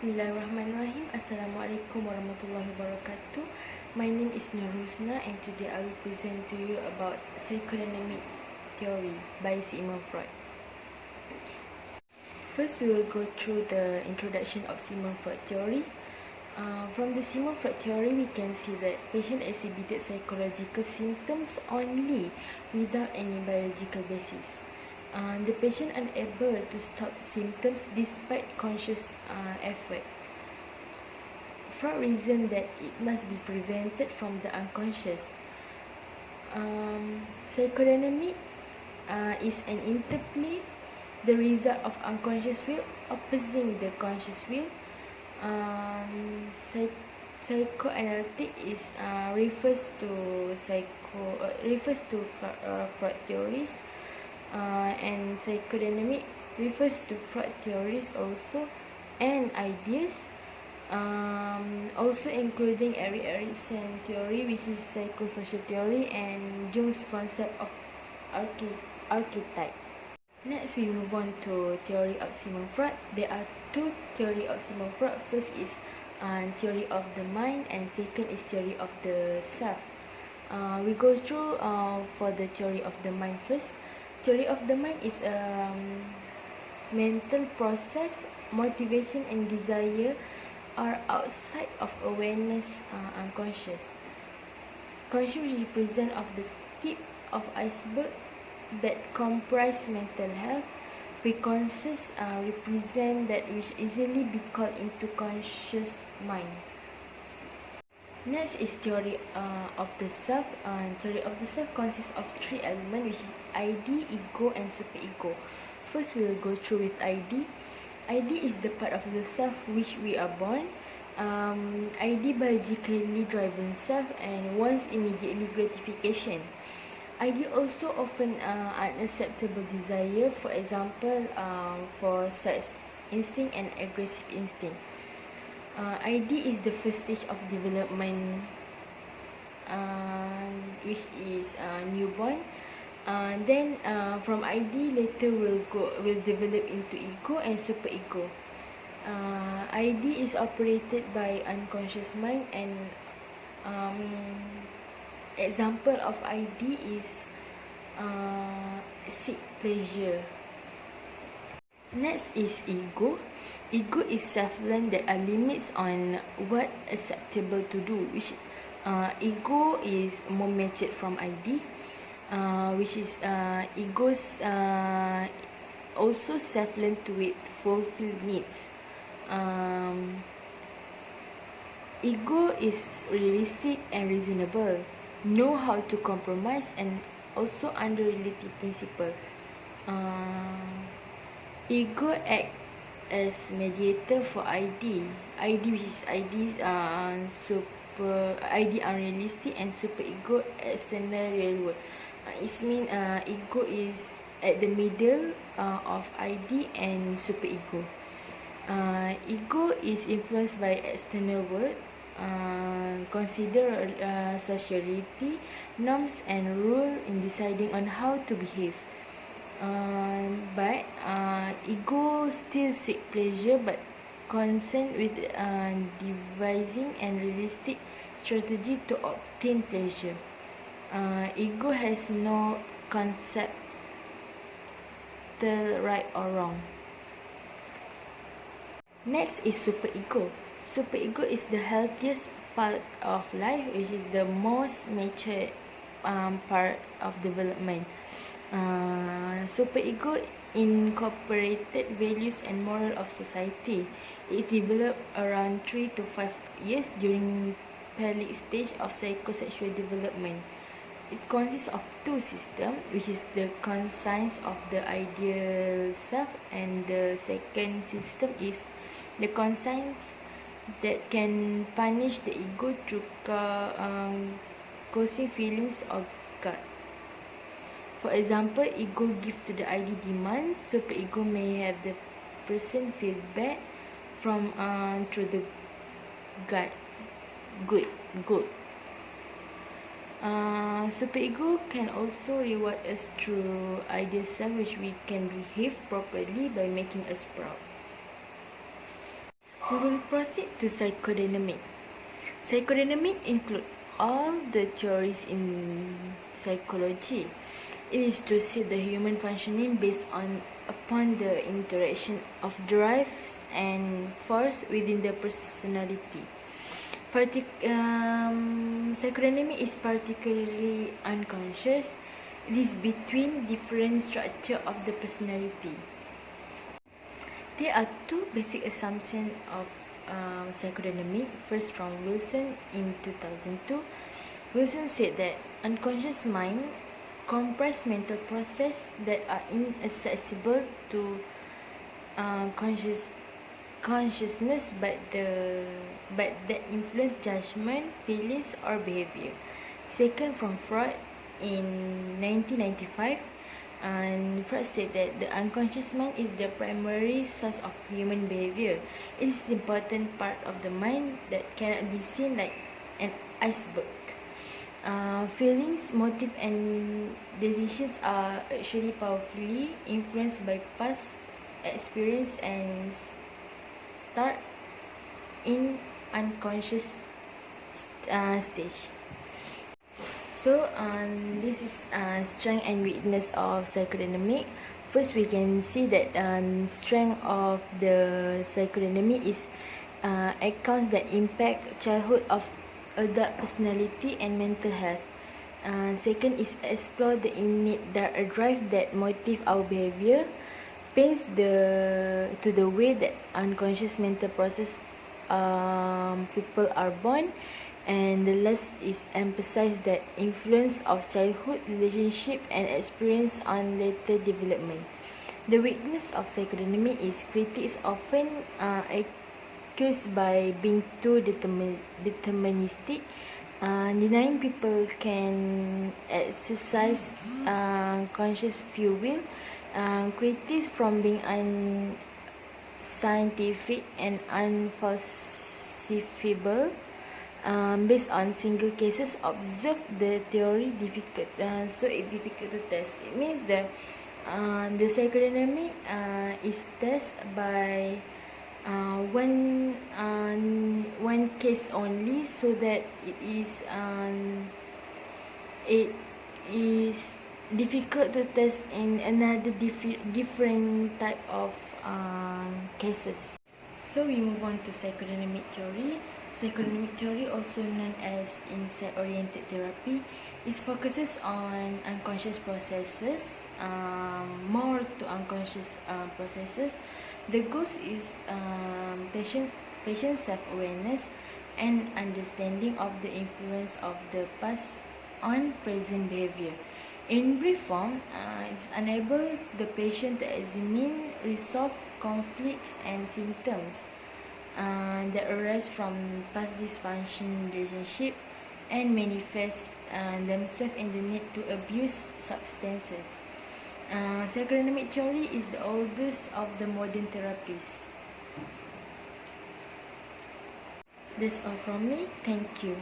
Bismillahirrahmanirrahim. Assalamualaikum warahmatullahi wabarakatuh. My name is Nurhusna and today I will present to you about psychodynamic theory by Sigmund Freud. First, we will go through the introduction of Sigmund Freud theory. From the Sigmund Freud theory, we can see that patient exhibited psychological symptoms only without any biological basis. The patient unable to stop symptoms despite conscious effort. Freud reasoned that it must be prevented from the unconscious. Psychodynamic is an interplay, the result of unconscious will opposing the conscious will. Psychoanalytic is refers to Freud theories. And psychodynamic refers to Freud theories also and ideas, also including Erik Erikson theory, which is psychosocial theory, and Jung's concept of archetype. Next, we move on to theory of Sigmund Freud. There are two theory of Sigmund Freud. First is theory of the mind, and second is theory of the self. We go through for the theory of the mind first. Theory of the mind is a mental process. Motivation and desire are outside of awareness, unconscious. Conscious represent of the tip of iceberg that comprise mental health. Preconscious represent that which easily be called into conscious mind. Next is theory of the self. Theory of the self consists of three elements, which is ID, ego, and superego. First, we will go through with ID. ID is the part of the self which we are born. ID biologically driven self and wants immediately gratification. ID also often unacceptable desire, for example, for sex instinct and aggressive instinct. ID is the first stage of development, which is newborn. Then from ID later will develop into ego and superego. ID is operated by unconscious mind, and example of ID is seek pleasure. Next is ego. Ego is self-learned. There are limits on what acceptable to do, which ego is more matured from ID, which is ego's also self-learned to fulfill needs. Ego is realistic and reasonable, know how to compromise, and also under relative principle. Ego act as mediator for ID, which is ID unrealistic, and superego external real world. It means ego is at the middle of ID and superego. Ego is influenced by external world. Consider sociality, norms, and rule in deciding on how to behave. But ego still seek pleasure, but concerned with devising and realistic strategy to obtain pleasure. Ego has no concept right or wrong. Next is superego. Superego is the healthiest part of life, which is the most mature part of development. Superego incorporated values and moral of society. It developed around 3 to 5 years during pelvic stage of psychosexual development. It consists of two systems, which is the conscience of the ideal self, and the second system is the conscience that can punish the ego through causing feelings of God. For example, ego gives to the ID demands. Superego may have the person feel bad from through the good. Superego can also reward us through ideal self, which we can behave properly by making us proud. We will proceed to psychodynamic. Psychodynamic include all the theories in psychology. It is to see the human functioning based upon the interaction of drives and force within the personality. Psychodynamic is particularly unconscious. It is between different structure of the personality. There are two basic assumptions of psychodynamic. First, from Wilson in 2002. Wilson said that unconscious mind comprise mental process that are inaccessible to consciousness, but that influence judgment, feelings, or behavior. Second, from Freud in 1995, and Freud said that the unconscious mind is the primary source of human behavior. It is an important part of the mind that cannot be seen, like an iceberg. Feelings, motive, and decisions are actually powerfully influenced by past experience and start in unconscious stage. So this is strength and weakness of psychodynamic. First, we can see that strength of the psychodynamic is accounts that impact childhood of adult personality and mental health. Second is explore the innate drive that motive our behavior, paints to the way that unconscious mental process people are born. And the last is emphasize that influence of childhood relationship and experience on later development. The weakness of psychodynamic is critics often accused by being too deterministic, denying people can exercise conscious free will, critics from being unscientific and unfalsifiable. Based on single cases observed, the theory difficult, so it's difficult to test. It means that the psychodynamic is tested by one case only, so that it is difficult to test in another different type of cases. So we move on to psychodynamic theory. Psychodynamic theory, also known as insight-oriented therapy, is focuses on unconscious processes, more to unconscious processes. The goal is patient self-awareness and understanding of the influence of the past on present behavior. In brief form, it's enable the patient to examine, resolve conflicts and symptoms that arise from past dysfunction relationship and manifest themselves in the need to abuse substances. Psychodynamic theory is the oldest of the modern therapies. That's all from me. Thank you.